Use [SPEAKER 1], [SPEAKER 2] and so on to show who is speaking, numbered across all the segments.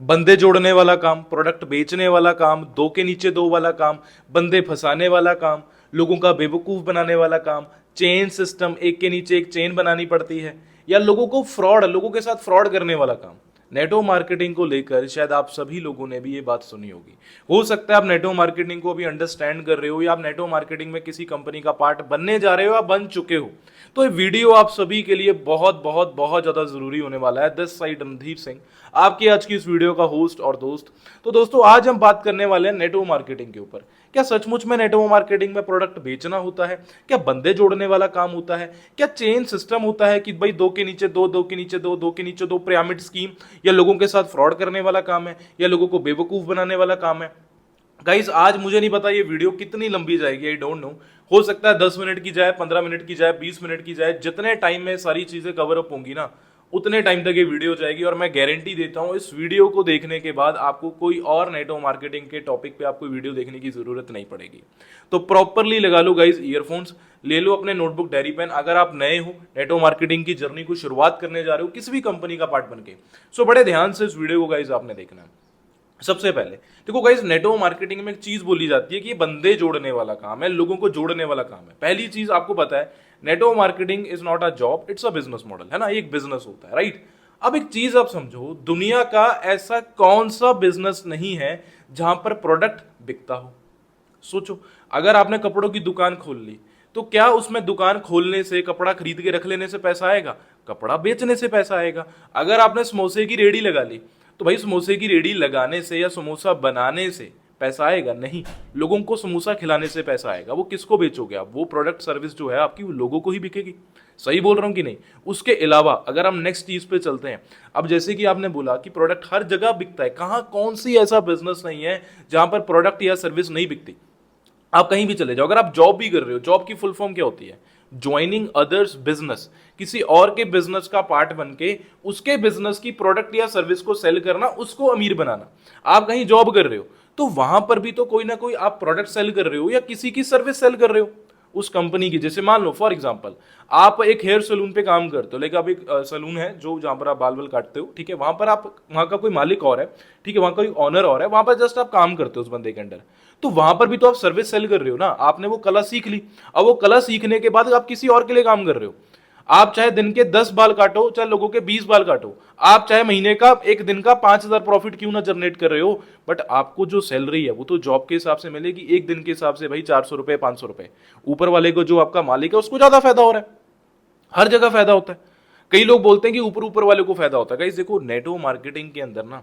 [SPEAKER 1] बंदे जोड़ने वाला काम, प्रोडक्ट बेचने वाला काम, दो के नीचे दो वाला काम, बंदे फंसाने वाला काम, लोगों का बेवकूफ बनाने वाला काम, चेन सिस्टम, एक के नीचे एक चेन बनानी पड़ती है, या लोगों को फ्रॉड, लोगों के साथ फ्रॉड करने वाला काम। नेटवर्क मार्केटिंग को लेकर शायद आप सभी लोगों ने भी ये बात सुनी होगी। हो सकता है आप नेटवर्क मार्केटिंग को अभी अंडरस्टैंड कर रहे हो, या आप नेटवर्क मार्केटिंग में किसी कंपनी का पार्ट बनने जा रहे हो या बन चुके हो। तो ये वीडियो आप सभी के लिए बहुत बहुत बहुत ज्यादा जरूरी होने वाला है। दिस साइड रणधीर सिंह, आपकी आज की इस वीडियो का होस्ट और दोस्त। तो दोस्तों, आज हम बात करने वाले हैं नेटवर्क मार्केटिंग के ऊपर। क्या सचमुच में नेटवर्क मार्केटिंग में प्रोडक्ट बेचना होता है? क्या बंदे जोड़ने वाला काम होता है? क्या चेन सिस्टम होता है कि भाई दो के नीचे दो, दो के नीचे दो, दो के नीचे दो, पिरामिड स्कीम, या लोगों के साथ फ्रॉड करने वाला काम है, या लोगों को बेवकूफ बनाने वाला काम है? गाइस, आज मुझे नहीं पता ये वीडियो कितनी लंबी जाएगी, आई डोंट नो। हो सकता है 10 मिनट की जाए, 15 मिनट की जाए, 20 मिनट की जाए। जितने टाइम में सारी चीजें कवर अप होंगी ना, उतने टाइम तक ये वीडियो जाएगी। और मैं गारंटी देता हूं, इस वीडियो को देखने के बाद आपको कोई और नेटवर्क मार्केटिंग के टॉपिक पे आपको वीडियो देखने की जरूरत नहीं पड़ेगी। तो प्रॉपरली लगा लो गाइस ईयरफोन्स, ले लो अपने नोटबुक डायरी पेन। अगर आप नए हो, नेटवर्क मार्केटिंग की जर्नी को शुरुआत करने जा रहे हो किसी भी कंपनी का पार्ट बनके, सो बड़े ध्यान से इस वीडियो को गाइस आपने देखना है। सबसे पहले देखो गाइस, नेटवर्क मार्केटिंग में एक चीज बोली जाती है कि ये बंदे जोड़ने वाला काम है, लोगों को जोड़ने वाला काम है। पहली चीज आपको पता है, network marketing is not a job, it's a business model, है ना। ये एक बिजनेस होता है, राइट। अब एक चीज आप समझो, दुनिया का ऐसा कौन सा बिजनेस नहीं है जहां पर प्रोडक्ट बिकता हो? सोचो, अगर आपने कपड़ों की दुकान खोल ली, तो क्या उसमें दुकान खोलने से, कपड़ा खरीद के रख लेने से पैसा आएगा? कपड़ा बेचने से पैसा आएगा। अगर आपने समोसे की रेडी लगा ली, तो भाई समोसे की रेडी लगाने से या समोसा बनाने से पैसा आएगा? नहीं। लोगों को समोसा खिलाने से पैसा आएगा। वो किसको बेचोगे आप? वो प्रोडक्ट सर्विस जो है आपकी, वो लोगों को ही बिकेगी। सही बोल रहा हूं कि नहीं? उसके अलावा अगर हम नेक्स्ट चीज पे चलते हैं, अब जैसे कि आपने बोला कि प्रोडक्ट हर जगह बिकता है, कहां कौन सी ऐसा बिजनेस नहीं है जहां पर प्रोडक्ट या सर्विस नहीं बिकती? आप कहीं भी चले जाओ, अगर आप जॉब भी कर रहे हो, जॉब की फुल फॉर्म क्या होती है? Joining others business. किसी और के बिजनेस का पार्ट बन के उसके बिजनेस की प्रोडक्ट या सर्विस को सेल करना, उसको अमीर बनाना। आप कहीं जॉब कर रहे हो, तो वहां पर भी तो कोई ना कोई आप प्रोडक्ट सेल कर रहे हो या किसी की सर्विस सेल कर रहे हो उस कंपनी की। जैसे मान लो फॉर एग्जांपल, आप एक हेयर सलून पे काम करते हो, लेकिन आप एक सलून है जो जहां पर आप बाल बाल काटते हो, ठीक है, वहां पर आप, वहां का कोई मालिक और है, ठीक है, वहां का कोई ऑनर और है, वहां पर जस्ट आप काम करते हो उस बंदे के अंडर। तो वहां पर भी तो आप सर्विस सेल कर रहे हो ना, आपने वो कला सीख ली। अब वो कला सीखने के बाद आप किसी और के लिए काम कर रहे हो। आप चाहे दिन के 10 बाल काटो, चाहे लोगों के 20 बाल काटो, आप चाहे महीने का, एक दिन का 5,000 प्रॉफिट क्यों ना जनरेट कर रहे हो, बट आपको जो सैलरी है वो तो जॉब के हिसाब से मिलेगी, एक दिन के हिसाब से भाई 400 रुपए, 500 रुपए। ऊपर वाले को, जो आपका मालिक है, उसको ज्यादा फायदा हो रहा है। हर जगह फायदा होता है। कई लोग बोलते हैं कि ऊपर ऊपर वाले को फायदा होता है। गाइस देखो, नेटवर्क मार्केटिंग के अंदर ना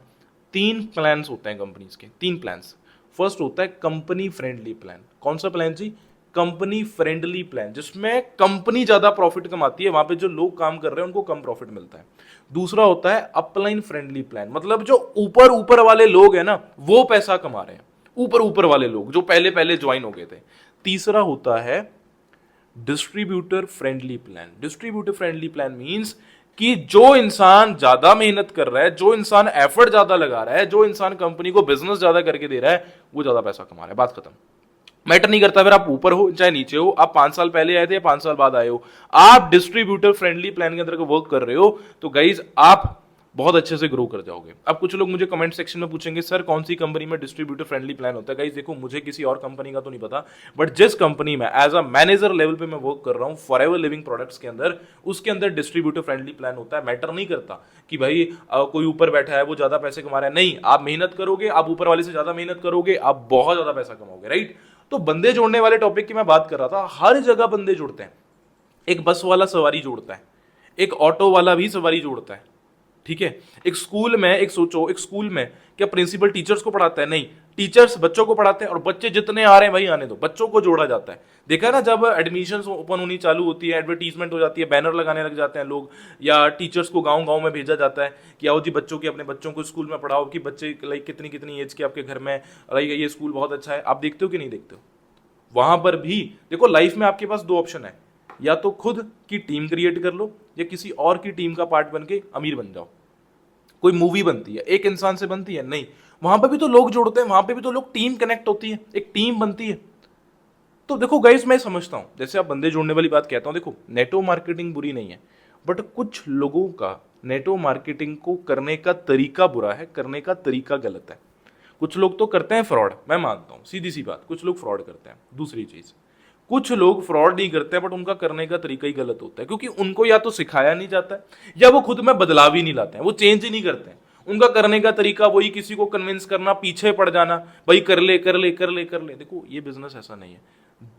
[SPEAKER 1] 3 प्लान्स होते हैं कंपनीज के, 3 प्लान्स। फर्स्ट होता है कंपनी फ्रेंडली प्लान। कौन सा प्लान जी? कंपनी फ्रेंडली प्लान, जिसमें कंपनी ज्यादा प्रॉफिट कमाती है, वहां पे जो लोग काम कर रहे हैं उनको कम प्रॉफिट मिलता है। दूसरा होता है अपलाइन फ्रेंडली प्लान, मतलब जो ऊपर ऊपर वाले लोग हैं ना, वो पैसा कमा रहे हैं, ऊपर ऊपर वाले लोग जो पहले पहले ज्वाइन हो गए थे। तीसरा होता है distributor friendly plan. Distributor friendly plan means कि जो इंसान ज्यादा मेहनत कर रहा है, जो इंसान एफर्ट ज्यादा लगा रहा है, जो इंसान कंपनी को बिजनेस ज्यादा करके दे रहा है, वो ज्यादा पैसा कमा रहा है। बात खत्म। मैटर नहीं करता फिर आप ऊपर हो चाहे नीचे हो, आप 5 साल पहले आए थे या 5 साल बाद आए हो, आप डिस्ट्रीब्यूटर फ्रेंडली प्लान के अंदर वर्क कर रहे हो, तो गाइज आप बहुत अच्छे से ग्रो कर जाओगे। अब कुछ लोग मुझे कमेंट सेक्शन में पूछेंगे, सर कौन सी कंपनी में डिस्ट्रीब्यूटर फ्रेंडली प्लान होता है? गाइज देखो, मुझे किसी और कंपनी का तो नहीं पता, बट जिस कंपनी में एज अ मैनेजर लेवल पे मैं वर्क कर रहा हूँ फॉरएवर लिविंग प्रोडक्ट्स के अंदर, उसके अंदर डिस्ट्रीब्यूटर फ्रेंडली प्लान होता है। मैटर नहीं करता कि भाई कोई ऊपर बैठा है वो ज्यादा पैसे कमा रहा है, नहीं, आप मेहनत करोगे, आप ऊपर वाले से ज्यादा मेहनत करोगे, आप बहुत ज्यादा पैसा कमाओगे, राइट। तो बंदे जोड़ने वाले टॉपिक की मैं बात कर रहा था। हर जगह बंदे जुड़ते हैं। एक बस वाला सवारी जोड़ता है, एक ऑटो वाला भी सवारी जोड़ता है, ठीक है। एक स्कूल में, एक सोचो, एक स्कूल में क्या प्रिंसिपल टीचर्स को पढ़ाता है? नहीं, टीचर्स बच्चों को पढ़ाते हैं, और बच्चे जितने आ रहे हैं भाई आने दो, बच्चों को जोड़ा जाता है। देखा ना, जब एडमिशन ओपन होनी चालू होती है, एडवर्टीजमेंट हो जाती है, बैनर लगाने लग जाते हैं लोग, या टीचर्स को गांव गांव में भेजा जाता है कि आओ जी बच्चों के, अपने बच्चों को स्कूल में पढ़ाओ, कि बच्चे लाइक कितनी कितनी एज के आपके घर में, लाइक ये स्कूल बहुत अच्छा है। आप देखते हो कि नहीं देखते हो? वहां पर भी देखो, लाइफ में आपके पास 2 ऑप्शन है, या तो खुद की टीम क्रिएट कर लो, या किसी और की टीम का पार्ट बन के अमीर बन जाओ। कोई मूवी बनती है एक इंसान से बनती है? नहीं, वहां पे भी तो लोग जोड़ते हैं, वहां पे भी तो लोग, टीम कनेक्ट होती है, एक टीम बनती है। तो देखो गाइस, मैं समझता हूं, जैसे आप बंदे जोड़ने वाली बात कहता हूं, देखो नेटवर्क मार्केटिंग बुरी नहीं है, बट कुछ लोगों का नेटवर्क मार्केटिंग को करने का तरीका बुरा है, करने का तरीका गलत है। कुछ लोग तो करते हैं फ्रॉड, मैं मानता हूं, सीधी सी बात, कुछ लोग फ्रॉड करते हैं। दूसरी चीज, कुछ लोग फ्रॉड नहीं करते बट उनका करने का तरीका ही गलत होता है, क्योंकि उनको या तो सिखाया नहीं जाता है या वो खुद में बदलाव ही नहीं लाते हैं, वो चेंज ही नहीं करते हैं। उनका करने का तरीका वही किसी को कन्विंस करना, पीछे पड़ जाना, भाई कर ले कर ले कर ले कर ले। देखो ये बिजनेस ऐसा नहीं है।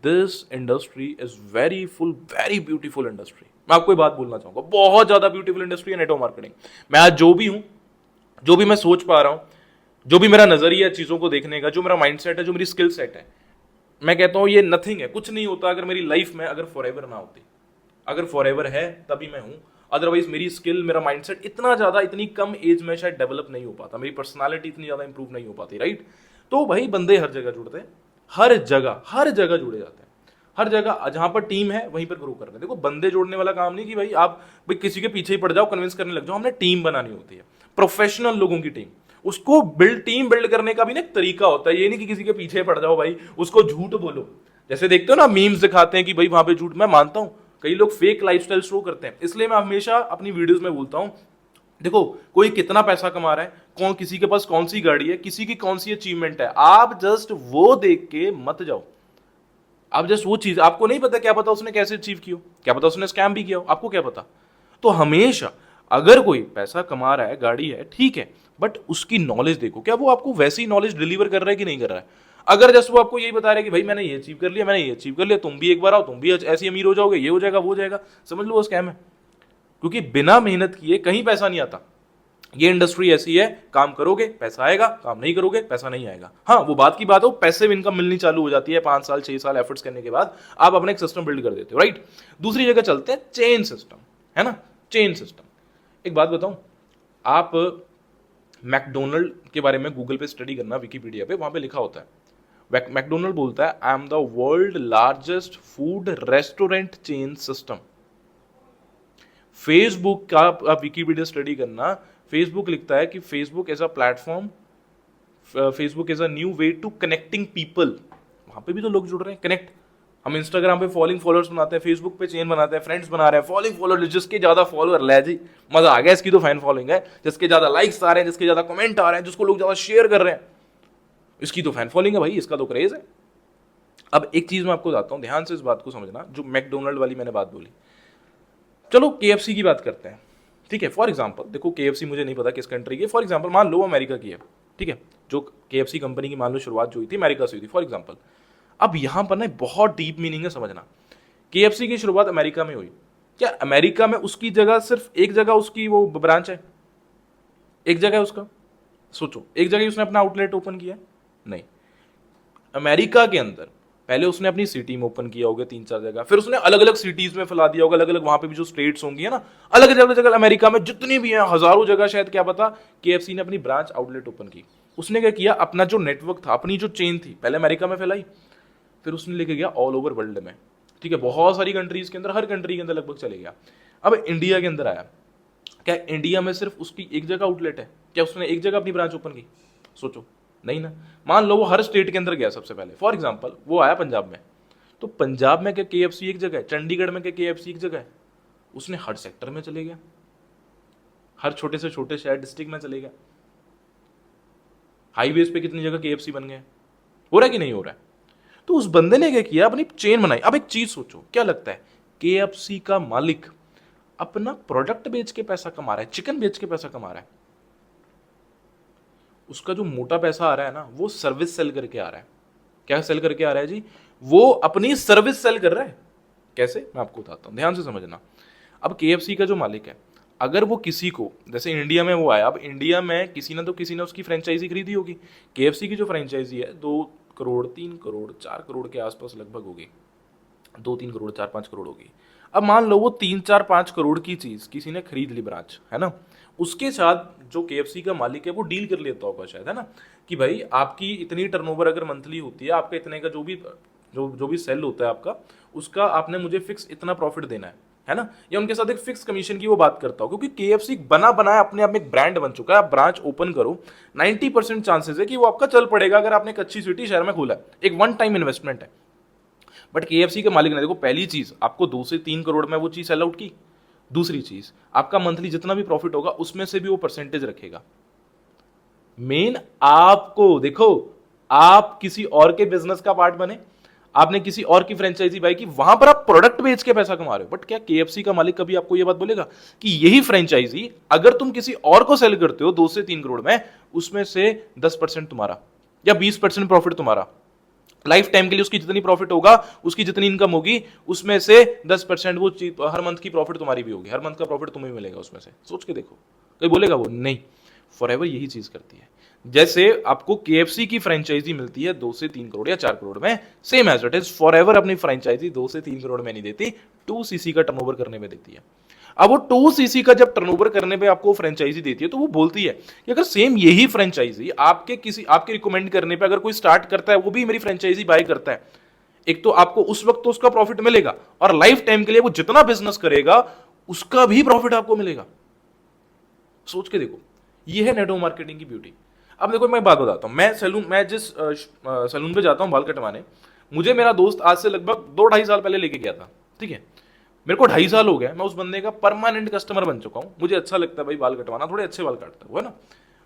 [SPEAKER 1] This industry is very full, very beautiful industry. मैं आपको एक बात बोलना चाहूंगा, बहुत ज्यादा ब्यूटीफुल इंडस्ट्री है नेटवर्क मार्केटिंग। मैं आज जो भी हूं, जो भी मैं सोच पा रहा हूं, जो भी मेरा नजरिया है चीजों को देखने का, जो मेरा माइंडसेट है, जो मेरी स्किल सेट है, मैं कहता हूं ये नथिंग है, कुछ नहीं होता अगर मेरी लाइफ में अगर फॉरएवर ना होती। अगर फॉरएवर है तभी मैं हूं, अदरवाइज मेरी स्किल, मेरा माइंडसेट इतना ज्यादा, इतनी कम एज में शायद डेवलप नहीं हो पाता, मेरी पर्सनालिटी इतनी ज्यादा इंप्रूव नहीं हो पाती, राइट। तो भाई बंदे हर जगह जुड़ते हैं, हर जगह जुड़े जाते हैं, हर जगह जहां पर टीम है वहीं पर ग्रो करते हैं। देखो बंदे जोड़ने वाला काम नहीं कि भाई आप भाई किसी के पीछे ही पड़ जाओ, कन्विंस करने लग जाओ, हमने टीम बनानी होती है, प्रोफेशनल लोगों की टीम। उसको टीम बिल्ड करने का भी ना एक तरीका होता है, ये नहीं कि किसी के पीछे पड़ जाओ भाई, उसको झूठ बोलो। जैसे देखते हो ना मीम्स दिखाते हैं कि भाई वहां पे झूठ, मैं मानता हूं कई लोग फेक लाइफस्टाइल शो करते हैं, इसलिए मैं हमेशा अपनी वीडियोस में बोलता हूं, देखो कोई कितना पैसा कमा रहा है, कौन किसी के पास कौन सी गाड़ी है, किसी की कौन सी अचीवमेंट है, आप जस्ट वो देख के मत जाओ। आप जस्ट वो चीज, आपको नहीं पता, क्या पता उसने कैसे अचीव किया, क्या पता उसने स्कैम भी किया हो, आपको क्या पता। तो हमेशा अगर कोई पैसा कमा रहा है, गाड़ी है, ठीक है, बट उसकी नॉलेज देखो, क्या वो आपको वैसी नॉलेज डिलीवर कर रहा है कि नहीं कर रहा है। अगर जस्ट वो आपको यही बता रहा है कि भाई मैंने ये अचीव कर लिया, मैंने ये अचीव कर लिया, तुम भी एक बार आओ, तुम भी ऐसी अमीर हो जाओगे, ये हो जाएगा वो हो जाएगा, समझ लो वो स्कैम है। क्योंकि बिना मेहनत किए कहीं पैसा नहीं आता। ये इंडस्ट्री ऐसी है, काम करोगे पैसा आएगा, काम नहीं करोगे पैसा नहीं आएगा। हाँ वो बात की बात हो, पैसिव इनकम मिलनी चालू हो जाती है 5 साल 6 साल एफर्ट्स करने के बाद, आप अपना एक सिस्टम बिल्ड कर देते हो, राइट। दूसरी जगह चलते हैं, चेन सिस्टम, है ना, चेन सिस्टम। एक बात बताऊं, आप मैकडोनल्ड के बारे में गूगल पे स्टडी करना, विकीपीडिया पे, वहां पे लिखा होता है, मैकडोनल्ड बोलता है I am the world largest food restaurant chain system. Facebook का आप विकीपीडिया स्टडी करना, फेसबुक लिखता है कि Facebook as a platform, Facebook is a new way to connecting people. वहां पे भी तो लोग जुड़ रहे हैं, कनेक्ट। हम इंस्टाग्राम पे फॉलोइंग फॉलोअर्स बनाते हैं, फेसबुक पे चेन बनाते हैं, फ्रेंड्स बना रहे हैं, फॉलोइंग फॉलोअर, जिसके ज्यादा फॉलोअर, ले जी मजा आ गया, इसकी तो फैन फॉलोइंग है, जिसके ज्यादा लाइक्स आ रहे हैं, जिसके ज्यादा कमेंट आ रहे हैं, जिसको लोग ज्यादा शेयर कर रहे हैं, इसकी तो फैन फॉलोइंग है भाई, इसका तो क्रेज है। अब एक चीज मैं आपको बताता हूं, ध्यान से इस बात को समझना, जो मैकडोनल्ड वाली मैंने बात बोली। चलो केएफसी की बात करते हैं, ठीक है। फॉर एग्जाम्पल देखो, केएफसी मुझे नहीं पता किस कंट्री की, फॉर एग्जाम्पल मान लो अमेरिका की है, ठीक है। जो केएफसी कंपनी की मान लो शुरुआत जो हुई थी अमेरिका से हुई थी, फॉर एग्जाम्पल। अब यहां पर ना बहुत डीप मीनिंग है, समझना। केएफसी की शुरुआत अमेरिका में हुई, क्या अमेरिका में उसकी जगह सिर्फ एक जगह उसकी वो ब्रांच है, एक जगह है उसका, सोचो एक जगह उसने अपना आउटलेट ओपन किया, नहीं। अमेरिका के अंदर पहले उसने अपनी सिटी में ओपन किया होगा 3-4 जगह, फिर उसने अलग अलग सिटीज में फैला दिया होगा, अलग अलग वहां पे भी जो स्टेट्स होंगी है ना, अलग अलग जगह अमेरिका में जितनी भी हैं, हजारों जगह शायद, क्या पता, केएफसी ने अपनी ब्रांच आउटलेट ओपन की। उसने क्या किया, अपना जो नेटवर्क था, अपनी जो चेन थी, पहले अमेरिका में फैलाई, फिर उसने लेके गया ऑल ओवर वर्ल्ड में, ठीक है, बहुत सारी कंट्रीज के अंदर, हर कंट्री के अंदर लगभग चले गया। अब इंडिया के अंदर आया, क्या इंडिया में सिर्फ उसकी एक जगह आउटलेट है, क्या उसने एक जगह अपनी ब्रांच ओपन की, सोचो, नहीं ना। मान लो वो हर स्टेट के अंदर गया सबसे पहले, फॉर एग्जांपल वो आया पंजाब में, तो पंजाब में क्या केएफसी एक जगह है, चंडीगढ़ में क्या केएफसी एक जगह है, उसने हर सेक्टर में चले गया, हर छोटे से छोटे शहर डिस्ट्रिक्ट में चले गया। हाईवेज पे कितनी जगह केएफसी बन गए, हो रहा है कि नहीं हो रहा है। तो उस बंदे ने क्या किया, अपनी चेन बनाई। अब एक चीज सोचो, क्या लगता है, केएफसी का मालिक अपना प्रोडक्ट बेच के पैसा कमा रहा है, चिकन बेच के पैसा कमा रहा है, उसका जो मोटा पैसा आ रहा है ना, वो सर्विस सेल करके आ रहा है। क्या सेल करके आ रहा है जी, वो अपनी सर्विस सेल कर रहा है। कैसे, मैं आपको बताता हूं, ध्यान से समझना। अब केएफसी का जो मालिक है, अगर वो किसी को, जैसे इंडिया में वो आया, अब इंडिया में किसी ना तो किसी ने उसकी फ्रेंचाइजी खरीदी होगी। केएफसी की जो फ्रेंचाइजी है 2 करोड़ 3 करोड़ 4 करोड़ के आसपास लगभग होगी, 2-3 करोड़ 4-5 करोड़ होगी। अब मान लो वो 3-4-5 करोड़ की चीज किसी ने खरीद ली ब्रांच, है ना, उसके साथ जो केएफसी का मालिक है वो डील कर लेता होगा शायद, है ना, कि भाई आपकी इतनी टर्नओवर अगर मंथली होती है, आपका इतने का जो भी सेल होता है आपका, उसका आपने मुझे फिक्स इतना प्रॉफिट देना है ना, या उनके साथ एक फिक्स कमीशन की वो बात करता हो। क्योंकि केएफसी बना बनाया अपने आप में एक ब्रांड बन चुका है। आप ब्रांच ओपन करो, 90% चांसेस है कि वो आपका चल पड़ेगा अगर आपने एक अच्छी सिटी शहर में खोला है, एक वन टाइम इन्वेस्टमेंट है। बट केएफसी के मालिक ने देखो, पहली चीज आपको 2 से 3 करोड़ में वो चीज सेल आउट की, दूसरी चीज, आपका मंथली जितना भी प्रॉफिट होगा उसमें से भी वो परसेंटेज रखेगा। मेन आपको देखो, आप किसी और के बिजनेस का पार्ट बने, आपने किसी और की फ्रेंचाइजी बाई की, वहां पर आप प्रोडक्ट बेच के पैसा कमा रहे हो। बट क्या केएफसी का मालिक कभी आपको यह बात बोलेगा कि यही फ्रेंचाइजी अगर तुम किसी और को सेल करते हो 2 से 3 करोड़ में, उसमें से 10% तुम्हारा या 20% प्रॉफिट तुम्हारा, लाइफ टाइम के लिए उसकी जितनी प्रॉफिट होगा, उसकी जितनी इनकम होगी, उसमें से 10% वो हर मंथ की प्रॉफिट तुम्हारी भी होगी, हर मंथ का प्रॉफिट तुम्हें भी मिलेगा उसमें से। सोच के देखो, कोई बोलेगा वो नहीं। फॉरएवर यही चीज करती है। जैसे आपको केएफसी की फ्रेंचाइजी मिलती है 2 से 3 करोड़ या 4 करोड़ में, same as it is forever अपनी फ्रेंचाइजी 2 से 3 करोड़ में नहीं देती, 2 सीसी का टर्नओवर करने में देती है। अब वो 2 सीसी का जब टर्नओवर करने पे आपको फ्रेंचाइजी देती है, तो वो बोलती है कि अगर सेम यही फ्रेंचाइजी आपके रिकमेंड करने पे अगर कोई स्टार्ट करता है, वो भी मेरी फ्रेंचाइजी बाय करता है, एक तो आपको उस वक्त तो उसका प्रॉफिट मिलेगा, और लाइफ टाइम के लिए वो जितना बिजनेस करेगा उसका भी प्रॉफिट आपको मिलेगा। सोच के देखो, ये है नेटवर्क मार्केटिंग की ब्यूटी। अब देखो मैं बात बताता हूँ, मैं जिस सैलून पे जाता हूँ बाल कटवाने, मुझे मेरा दोस्त आज से लगभग 2-2.5 साल पहले लेके गया था, ठीक है। मेरे को 2.5 साल हो गया, मैं उस बंदे का परमानेंट कस्टमर बन चुका हूँ। मुझे अच्छा लगता है भाई बाल कटवाना, थोड़े अच्छे बाल काटता है ना।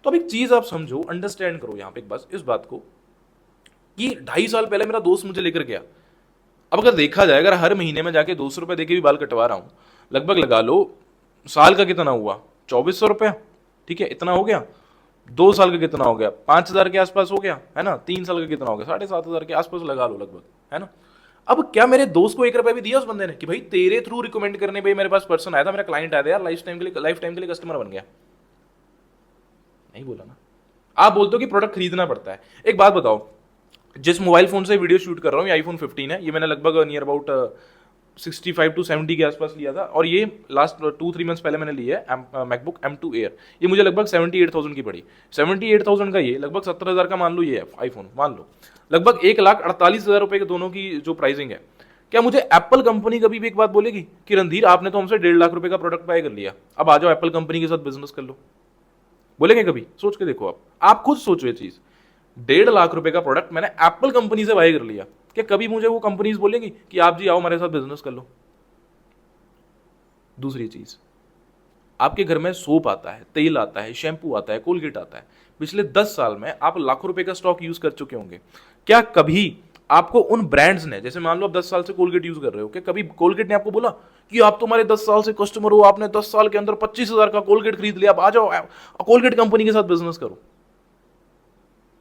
[SPEAKER 1] तो अब एक चीज आप समझो, अंडरस्टैंड करो यहाँ पे बस इस बात को, कि 2.5 साल पहले मेरा दोस्त मुझे लेकर गया। अब अगर देखा जाए, अगर हर महीने में जाके 200 रुपए देके भी बाल कटवा रहा हूँ, लगभग लगा लो साल का कितना हुआ, 2400 रुपया, ठीक है, इतना हो गया। 2 साल का कितना हो गया, 5,000 के आसपास हो गया, है ना। 3 साल का कितना हो गया, 7,500 के आसपास लगा लो लगभग, है ना। अब क्या मेरे दोस्त को 1 रुपया भी दिया उस बंदे ने कि भाई तेरे थ्रू रिकमेंड करने पे मेरे पास पर्सन आया था, मेरा क्लाइंट आया था यार, लाइफ टाइम के लिए कस्टमर बन गया? नहीं बोला ना। आप बोलते हो कि प्रोडक्ट खरीदना पड़ता है। एक बात बताओ, जिस मोबाइल फोन से वीडियो शूट कर रहा हूँ, ये आईफोन 15 है, ये मैंने लगभग नियर अबाउट 65 to 70 के आसपास लिया था, और ये लास्ट 2-3 मंथ्स पहले मैंने लिया है मैकबुक M2 एयर। ये मुझे लगभग 78,000 की पड़ी। 78,000 का ये लगभग 17,000 का मान लो ये आईफोन, मान लो लगभग 1,48,000 रुपए के दोनों की जो प्राइसिंग है। क्या मुझे एप्पल कंपनी कभी भी एक बात बोलेगी कि रणधीर आपने तो हमसे 1.5 लाख रुपए का प्रोडक्ट बाय कर लिया, अब आ जाओ एप्पल कंपनी के साथ बिजनेस कर लो? बोलेंगे कभी? सोच के देखो, आप खुद सोचो ये चीज। 1.5 लाख रुपए का प्रोडक्ट मैंने एप्पल कंपनी से बाय कर लिया, क्या कभी मुझे वो कंपनीज बोलेंगी कि आप जी आओ हमारे साथ बिजनेस कर लो? दूसरी चीज, आपके घर में सोप आता है, तेल आता है, शैम्पू आता है, कोलगेट आता है, पिछले 10 साल में आप लाखों रुपए का स्टॉक यूज कर चुके होंगे। क्या कभी आपको उन ब्रांड्स ने, जैसे मान लो आप 10 साल से कोलगेट यूज कर रहे हो, क्या कभी कोलगेट ने आपको बोला कि आप तुम्हारे 10 साल से कस्टमर हो, आपने 10 साल के अंदर 25,000 का कोलगेट खरीद लिया, अब आ जाओ कोलगेट कंपनी के साथ बिजनेस करो?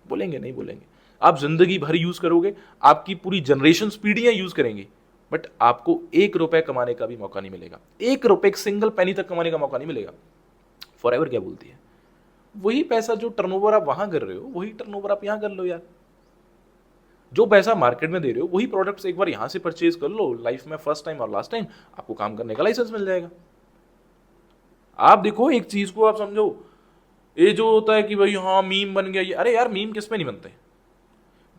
[SPEAKER 1] बोलेंगे? नहीं बोलेंगे। आप जिंदगी भर यूज करोगे, आपकी पूरी जनरेशन पीढ़ियां यूज करेंगी, बट आपको 1 रुपए कमाने का भी मौका नहीं मिलेगा। 1 रुपए, एक सिंगल पेनी तक कमाने का मौका नहीं मिलेगा। फॉरएवर क्या बोलती है, वही पैसा जो टर्नओवर आप वहां कर रहे हो, वही टर्नओवर आप यहां कर लो यार। जो पैसा मार्केट में दे रहे हो, वही प्रोडक्ट्स एक बार यहां से परचेज कर लो, लाइफ में फर्स्ट टाइम और लास्ट टाइम आपको काम करने का लाइसेंस मिल जाएगा। आप देखो एक चीज को आप समझो, ये जो होता है कि भाई हाँ मीम बन गया ये, अरे यार मीम किस पे नहीं बनते?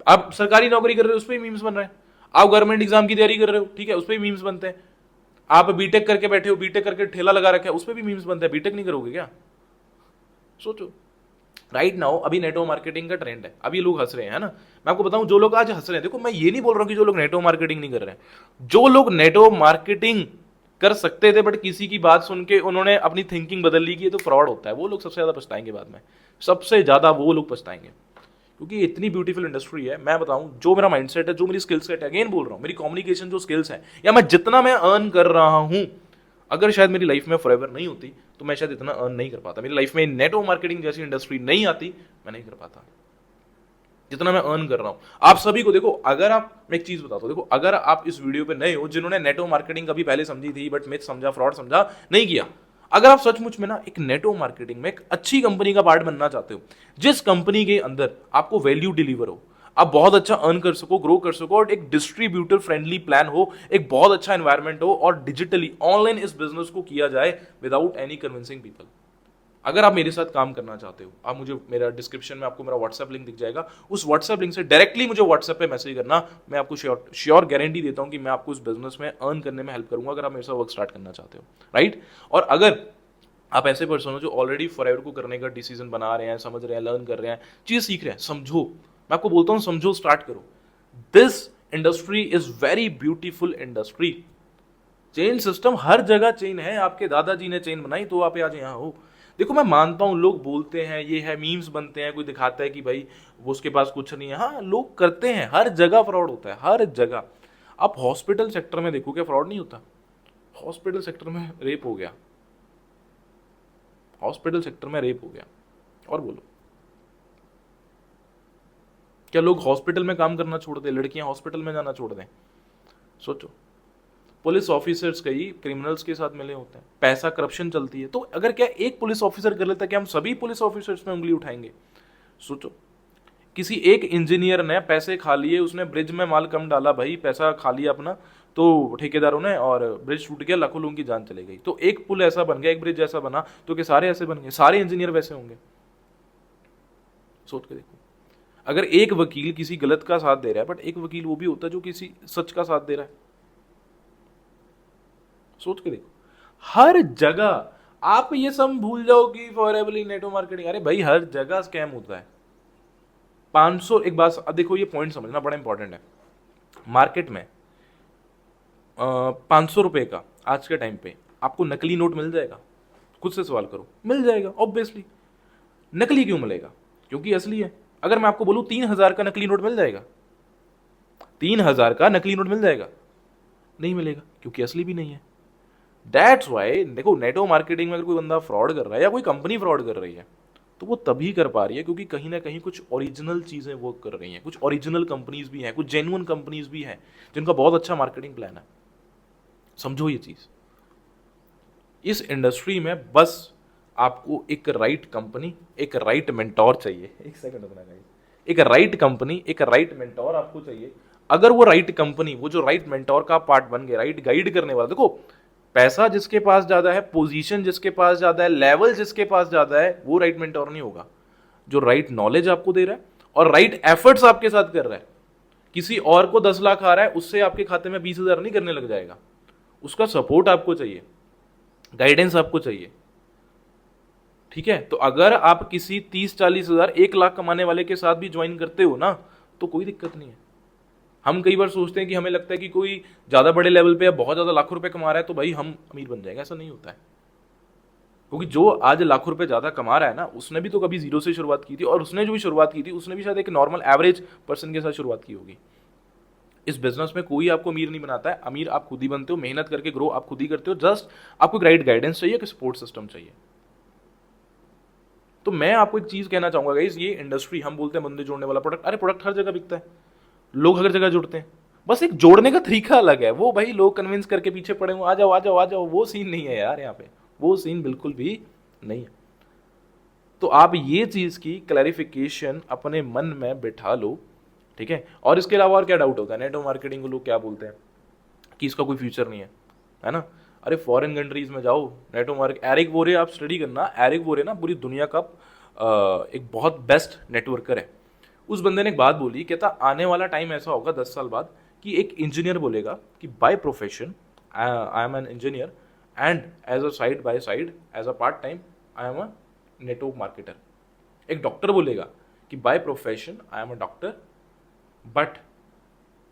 [SPEAKER 1] आप सरकारी नौकरी कर रहे हो, उस पर भी मीम्स बन रहे हैं। आप गवर्नमेंट एग्जाम की तैयारी कर रहे हो, ठीक है, उस पर भी मीम्स बनते हैं। आप बीटेक करके बैठे हो, बीटेक करके ठेला लगा रखा है, उस पर भी मीम्स बनते हैं। बीटेक नहीं करोगे क्या? सोचो। राइट नाउ अभी नेटवर्क मार्केटिंग का ट्रेंड है, अभी लोग हंस रहे हैं, है ना। मैं आपको बताऊं, जो लोग आज हंस रहे हैं, देखो मैं ये नहीं बोल रहा हूं कि जो लोग नेटवर्क मार्केटिंग नहीं कर रहे हैं, जो लोग नेटवर्क मार्केटिंग कर सकते थे बट किसी की बात सुन के उन्होंने अपनी थिंकिंग बदल ली कि ये तो फ्रॉड होता है, वो लोग सबसे ज्यादा पछताएंगे बाद में। सबसे ज्यादा वो लोग पछताएंगे, क्योंकि इतनी ब्यूटीफुल इंडस्ट्री है। मैं बताऊं, जो मेरा माइंडसेट है, जो मेरी स्किल सेट है, अगेन बोल रहा हूं, मेरी कम्युनिकेशन जो स्किल्स है, या मैं जितना मैं अर्न कर रहा हूं, अगर शायद मेरी लाइफ में फॉरएवर नहीं होती तो मैं शायद इतना अर्न नहीं कर पाता। मेरी लाइफ में नेटवर्क मार्केटिंग जैसी इंडस्ट्री नहीं आती, मैं नहीं कर पाता जितना मैं अर्न कर रहा हूं। आप सभी को देखो, अगर आप, मैं एक चीज बताता हूं, देखो अगर आप इस वीडियो पे नए हो, जिन्होंने नेटवर्क मार्केटिंग कभी पहले समझी थी बट मिथ समझा, फ्रॉड समझा, नहीं किया, अगर आप सचमुच में ना एक नेटवर्क मार्केटिंग में एक अच्छी कंपनी का पार्ट बनना चाहते हो, जिस कंपनी के अंदर आपको वैल्यू डिलीवर हो, आप बहुत अच्छा अर्न कर सको, ग्रो कर सको, और एक डिस्ट्रीब्यूटर फ्रेंडली प्लान हो, एक बहुत अच्छा एनवायरनमेंट हो, और डिजिटली ऑनलाइन इस बिजनेस को किया जाए विदाउट एनी कन्विंसिंग पीपल, अगर आप मेरे साथ काम करना चाहते हो, आप मुझे, मेरा डिस्क्रिप्शन में आपको मेरा व्हाट्सएप लिंक दिख जाएगा, उस व्हाट्सएप लिंक से डायरेक्टली मुझे व्हाट्सएप पे मैसेज करना। मैं आपको श्योर गारंटी देता हूं कि मैं आपको इस बिजनेस में अर्न करने में हेल्प करूंगा, अगर आप मेरे साथ वर्क स्टार्ट करना चाहते हो, राइट। और अगर आप ऐसे पर्सन हो जो ऑलरेडी फॉरएवर को करने का डिसीजन बना रहे हैं, समझ रहे हैं, लर्न कर रहे हैं, चीज सीख रहे हैं, समझो, मैं आपको बोलता हूं समझो, स्टार्ट करो। This industry is very beautiful industry. Chain system हर जगह चेन है। आपके दादाजी ने चेन बनाई तो आप आज यहाँ हो। देखो मैं मानता हूँ लोग बोलते हैं, ये है, मीम्स बनते हैं, कोई दिखाता है कि भाई वो उसके पास कुछ नहीं है। हाँ लोग करते हैं, हर जगह फ्रॉड होता है, हर जगह। आप हॉस्पिटल सेक्टर में देखो, क्या फ्रॉड नहीं होता? हॉस्पिटल सेक्टर में रेप हो गया, हॉस्पिटल सेक्टर में रेप हो गया, और बोलो क्या लोग हॉस्पिटल में काम करना छोड़ दें? लड़कियां हॉस्पिटल में जाना छोड़ दें? सोचो। पुलिस ऑफिसर्स कई क्रिमिनल्स के साथ मिले होते हैं, पैसा करप्शन चलती है। तो अगर क्या एक पुलिस ऑफिसर कर लेता है, क्या हम सभी पुलिस ऑफिसर्स में उंगली उठाएंगे? सोचो। किसी एक इंजीनियर ने पैसे खा लिए, उसने ब्रिज में माल कम डाला, भाई पैसा खा लिया अपना, तो ठेकेदारों ने, और ब्रिज टूट गया, लाखों लोगों की जान चली गई। तो एक पुल ऐसा बन गया, एक ब्रिज ऐसा बना, तो क्या सारे ऐसे बन गए? सारे इंजीनियर वैसे होंगे? सोच के देखो। अगर एक वकील किसी गलत का साथ दे रहा है, बट एक वकील वो भी होता है जो किसी सच का साथ दे रहा है। सोच के देखो। हर जगह आप ये सब भूल जाओ कि फॉरएवरली नेटवर्क मार्केटिंग, अरे भाई हर जगह स्कैम होता है। 500, एक बात अब देखो, ये पॉइंट समझना बड़ा इंपॉर्टेंट है। मार्केट में 500 रुपए का आज के टाइम पे आपको नकली नोट मिल जाएगा? खुद से सवाल करो, मिल जाएगा ऑब्वियसली। नकली क्यों मिलेगा? क्योंकि असली है। अगर मैं आपको बोलूं 3,000 का नकली नोट मिल जाएगा? 3,000 का नकली नोट मिल जाएगा? नहीं मिलेगा, क्योंकि असली भी नहीं है। दैट्स वाई देखो, नेटवर्क मार्केटिंग में अगर कोई बंदा फ्रॉड कर रहा है या कोई कंपनी फ्रॉड कर रही है, तो वो तभी कर पा रही है क्योंकि कहीं ना कहीं कुछ ओरिजिनल चीजें वर्क कर रही हैं, कुछ ओरिजिनल कंपनीज भी हैं, कुछ जेन्युइन कंपनीज भी हैं जिनका बहुत अच्छा मार्केटिंग प्लान है। समझो ये चीज। इस इंडस्ट्री में बस आपको एक राइट कंपनी, एक राइट मेंटोर चाहिए। एक सेकंड रुकना गाइस। एक राइट कंपनी, एक राइट मेंटोर आपको चाहिए। अगर वो राइट कंपनी, वो जो राइट मेंटोर का पार्ट बन गया, राइट गाइड करने वाला, देखो पैसा जिसके पास ज्यादा है, पोजीशन जिसके पास ज्यादा है, लेवल जिसके पास ज्यादा है, वो राइट मेंटोर नहीं होगा। जो राइट नॉलेज आपको दे रहा है और राइट एफर्ट्स आपके साथ कर रहा है। किसी और को 10 लाख आ रहा है, उससे आपके खाते में 20,000 नहीं करने लग जाएगा। उसका सपोर्ट आपको चाहिए, गाइडेंस आपको चाहिए। ठीक है? तो अगर आप किसी 30-40 हजार 1 लाख कमाने वाले के साथ भी ज्वाइन करते हो ना, तो कोई दिक्कत नहीं है। हम कई बार सोचते हैं कि हमें लगता है कि कोई ज्यादा बड़े लेवल पे या बहुत ज्यादा लाखों रुपए कमा रहा है तो भाई हम अमीर बन जाएंगे। ऐसा नहीं होता है। क्योंकि जो आज लाखों रुपए ज्यादा कमा रहा है ना, उसने भी तो कभी जीरो से शुरुआत की थी, और उसने जो भी शुरुआत की थी उसने भी शायद एक नॉर्मल एवरेज पर्सन के साथ शुरुआत की होगी। इस बिजनेस में कोई आपको अमीर नहीं बनाता है। अमीर आप खुद ही बनते हो, मेहनत करके ग्रो आप खुद ही करते हो। जस्ट आपको एक राइट गाइडेंस चाहिए, एक सपोर्ट सिस्टम चाहिए। तो मैं आपको एक चीज कहना चाहूंगा गाइस, ये इंडस्ट्री, हम बोलते हैं बंदे जोड़ने वाला प्रोडक्ट, अरे प्रोडक्ट हर जगह बिकता है, लोग हर जगह जुड़ते हैं, बस एक जोड़ने का तरीका अलग है। वो भाई लोग कन्विंस करके पीछे पड़े हो, आ जाओ आ जाओ आ जाओ, वो सीन नहीं है यार यहाँ पे, वो सीन बिल्कुल भी नहीं है। तो आप ये चीज की क्लैरिफिकेशन अपने मन में बिठा लो। ठीक है? और इसके अलावा और क्या डाउट होता है? नेटवर्क मार्केटिंग को लोग क्या बोलते हैं कि इसका कोई फ्यूचर नहीं है ना? अरे फॉरेन कंट्रीज में जाओ, नेटवर्क मार्केट, एरिक वोरे आप स्टडी करना। एरिक वोरे ना पूरी दुनिया का एक बहुत बेस्ट नेटवर्कर है। उस बंदे ने एक बात बोली, कहता आने वाला टाइम ऐसा होगा 10 साल बाद कि एक इंजीनियर बोलेगा कि by profession I am an engineer, and as a side by side as a part time I am a network marketer. एक डॉक्टर बोलेगा कि by profession I am a doctor, but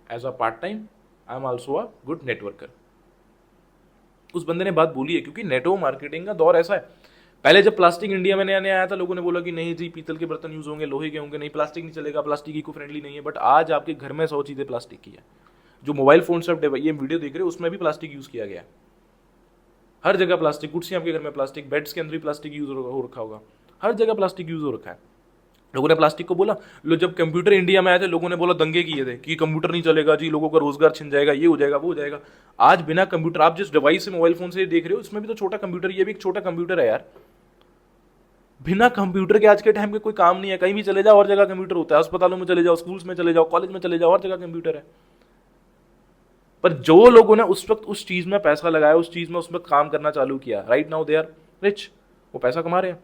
[SPEAKER 1] as a part time I am also a good networker. उस बंदे ने बात बोली है क्योंकि नेटवर्क मार्केटिंग का दौर ऐसा है। पहले जब प्लास्टिक इंडिया में नया नया आया था, लोगों ने बोला कि नहीं जी पीतल के बर्तन यूज होंगे, लोहे के होंगे, नहीं प्लास्टिक नहीं चलेगा, प्लास्टिक इको फ्रेंडली नहीं है। बट आज आपके घर में 100 चीजें प्लास्टिक की है। जो मोबाइल फोन से आप ये वीडियो देख रहे हो उसमें भी प्लास्टिक यूज किया गया है। हर जगह प्लास्टिक, कुर्सियां आपके घर में प्लास्टिक, बेड्स के अंदर भी प्लास्टिक यूज हो रखा होगा, हर जगह प्लास्टिक यूज हो रखा है। लोगों ने प्लास्टिक को बोला, लो जब कंप्यूटर इंडिया में आए थे लोगों ने बोला, दंगे किए थे कि कंप्यूटर नहीं चलेगा जी, लोगों का रोजगार छिन जाएगा, ये हो जाएगा वो हो जाएगा। आज बिना कंप्यूटर, आप जिस डिवाइस से मोबाइल फोन से देख रहे हो इसमें भी तो छोटा कंप्यूटर, ये भी एक छोटा कंप्यूटर है यार। बिना कंप्यूटर के आज के टाइम के कोई काम नहीं है। कहीं भी चले जाओ हर जगह कंप्यूटर होता है, अस्पतालों में चले जाओ, स्कूल्स में चले जाओ, कॉलेज में चले जाओ, हर जगह कंप्यूटर है। पर जो लोगों ने उस वक्त उस चीज में पैसा लगाया, उस चीज में उस वक्त काम करना चालू किया, right now they are rich, वो पैसा कमा रहे हैं।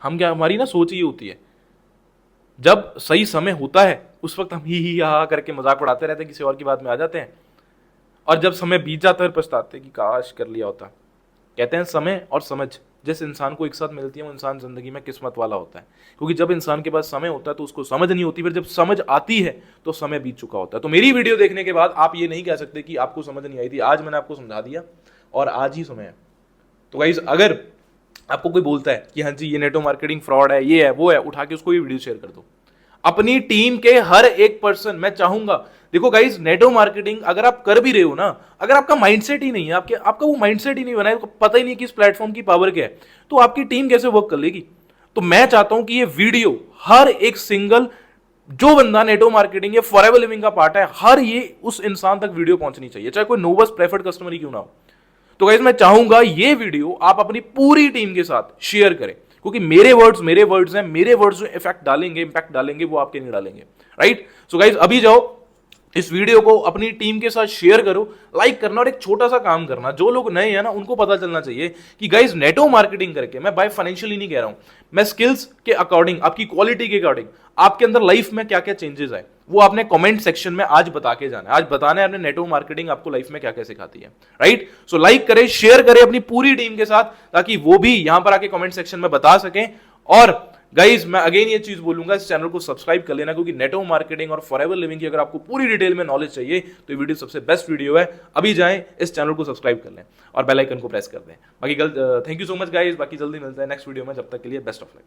[SPEAKER 1] हम क्या, हमारी ना सोच ये होती है, जब सही समय होता है उस वक्त हम ही हा करके मजाक उड़ाते रहते हैं, किसी और की बात में आ जाते हैं, और जब समय बीत जाता है पछताते हैं कि काश कर लिया होता। कहते हैं समय और समझ जिस इंसान को एक साथ मिलती है वो इंसान जिंदगी में किस्मत वाला होता है, क्योंकि जब इंसान के पास समय होता है तो उसको समझ नहीं होती, फिर जब समझ आती है तो समय बीत चुका होता है। तो मेरी वीडियो देखने के बाद आप ये नहीं कह सकते कि आपको समझ नहीं आई थी, आज मैंने आपको समझा दिया और आज ही समय है। तो गाइस अगर आपको कोई बोलता है कि हाँ जी ये नेटवर्क मार्केटिंग फ्रॉड है, ये है वो है, उठा के उसको ये वीडियो शेयर कर दो। अपनी टीम के हर एक पर्सन, मैं चाहूंगा, देखो गाइस नेटवर्क मार्केटिंग अगर आप कर भी रहे हो ना, अगर आपका माइंडसेट ही नहीं है, आपका वो माइंडसेट ही नहीं बना है, पता ही नहीं कि इस प्लेटफॉर्म की पावर क्या है, तो आपकी टीम कैसे वर्क कर लेगी। तो मैं चाहता हूं कि ये वीडियो हर एक सिंगल जो बंदा नेटवर्क मार्केटिंग या फॉरएवर लिविंग का पार्ट है, हर ये उस इंसान तक वीडियो पहुंचनी चाहिए, चाहे कोई नोबस प्रेफर्ड कस्टमर ही क्यों ना हो। तो गाइस मैं चाहूंगा ये वीडियो आप अपनी पूरी टीम के साथ शेयर करें, क्योंकि मेरे वर्ड्स हैं, मेरे वर्ड्स जो इफेक्ट डालेंगे, इंपैक्ट डालेंगे, वो आपके नहीं डालेंगे, राइट। सो गाइस अभी जाओ इस वीडियो को अपनी टीम के साथ शेयर करो, लाइक करना, और एक छोटा सा काम करना, जो लोग नए हैं ना उनको पता चलना चाहिए कि गाइस नेटवर्क मार्केटिंग करके, मैं बाय फाइनेंशियली नहीं कह रहा हूं, मैं स्किल्स के अकॉर्डिंग, आपकी क्वालिटी के अकॉर्डिंग आपके अंदर लाइफ में क्या क्या चेंजेस आए, वो आपने कमेंट सेक्शन में आज बता के जाना है। आज बताना है आपने नेटवर्क मार्केटिंग आपको लाइफ में क्या क्या सिखाती है, राइट। सो लाइक करें, शेयर करें अपनी पूरी टीम के साथ, ताकि वो भी यहां पर आके कमेंट सेक्शन में बता सकें। और गाइज मैं अगेन ये चीज बोलूंगा, इस चैनल को सब्सक्राइब कर लेना, क्योंकि नेटवर्क मार्केटिंग और फॉरएवर लिविंग की अगर आपको पूरी डिटेल में नॉलेज चाहिए तो ये वीडियो सबसे बेस्ट वीडियो है। अभी जाएं इस चैनल को सब्सक्राइब कर लें और बेल आइकन को प्रेस कर दें। बाकी thank you so much guys, बाकी जल्दी मिलते हैं नेक्स्ट वीडियो में, जब तक के लिए बेस्ट ऑफ लक।